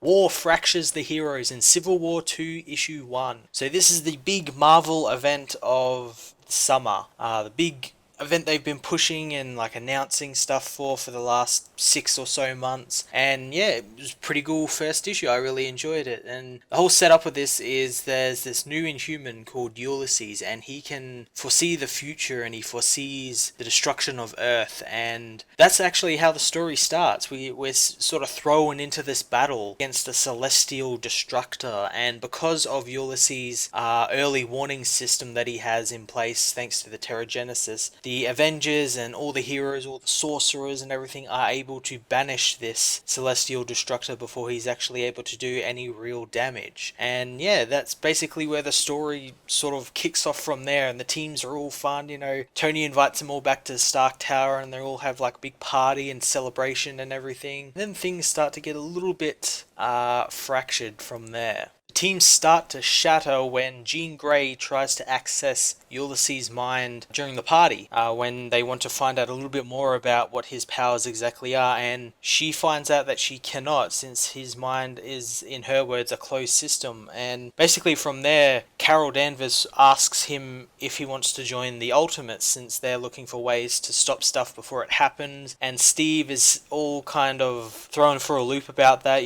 War fractures the heroes in Civil War 2 issue 1. So this is the big Marvel event of summer. The big event they've been pushing and like announcing stuff for the last 6 or so months. And yeah, it was a pretty cool first issue. I really enjoyed it. And the whole setup of this is there's this new Inhuman called Ulysses, and he can foresee the future and he foresees the destruction of Earth. And that's actually how the story starts. We're sort of thrown into this battle against a celestial destructor, and because of Ulysses' early warning system that he has in place, thanks to the Terrigenesis, the Avengers and all the heroes, all the sorcerers and everything are able to banish this celestial destructor before he's actually able to do any real damage. And yeah, that's basically where the story sort of kicks off from there, and the teams are all fun. Tony invites them all back to Stark Tower and they all have like a big party and celebration and everything. Then things start to get a little bit fractured from there. Teams start to shatter when Jean Grey tries to access Ulysses' mind during the party, when they want to find out a little bit more about what his powers exactly are, and she finds out that she cannot, since his mind is, in her words, a closed system. And basically from there, Carol Danvers asks him if he wants to join the Ultimates, since they're looking for ways to stop stuff before it happens, and Steve is all kind of thrown for a loop about that,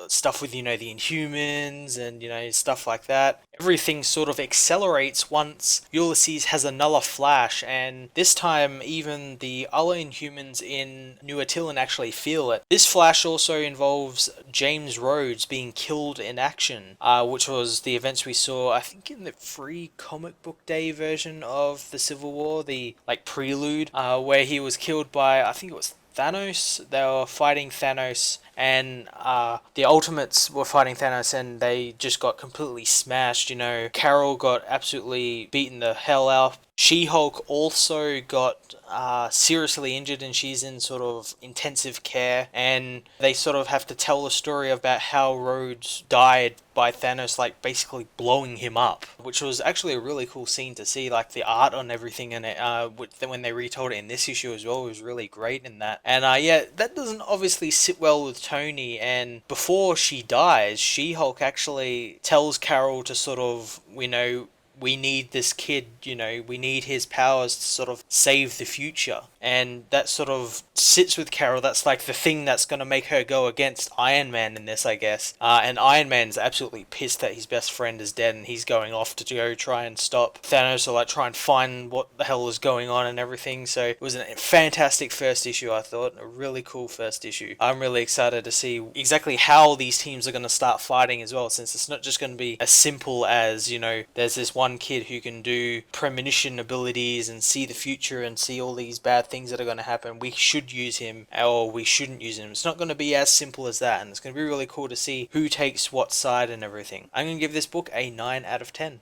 stuff with, the Inhumans, and stuff like that. Everything sort of accelerates once Ulysses has another flash, and this time even the other Inhumans in New Attilan actually feel it. This flash also involves James Rhodes being killed in action, which was the events we saw, I think, in the free comic book day version of the Civil War, the prelude, where he was killed by, I think it was Thanos. They were fighting Thanos, and the Ultimates were fighting Thanos, and they just got completely smashed. Carol got absolutely beaten the hell out. She-Hulk also got seriously injured, and she's in sort of intensive care, and they sort of have to tell the story about how Rhodes died by Thanos, like basically blowing him up, which was actually a really cool scene to see. Like the art on everything in it, when they retold it in this issue as well, was really great in that. And yeah, that doesn't obviously sit well with Tony. And before she dies, She-Hulk actually tells Carol to sort of, we need this kid, we need his powers to sort of save the future. And that sort of sits with Carol. That's like the thing that's going to make her go against Iron Man in this, I guess. And Iron Man's absolutely pissed that his best friend is dead, and he's going off to go try and stop Thanos, or like try and find what the hell is going on and everything. So it was a fantastic first issue, I thought. A really cool first issue. I'm really excited to see exactly how these teams are going to start fighting as well, since it's not just going to be as simple as, there's this one kid who can do premonition abilities and see the future and see all these bad things that are going to happen. We should use him, or we shouldn't use him. It's not going to be as simple as that, and it's going to be really cool to see who takes what side and everything. I'm going to give this book a 9 out of 10.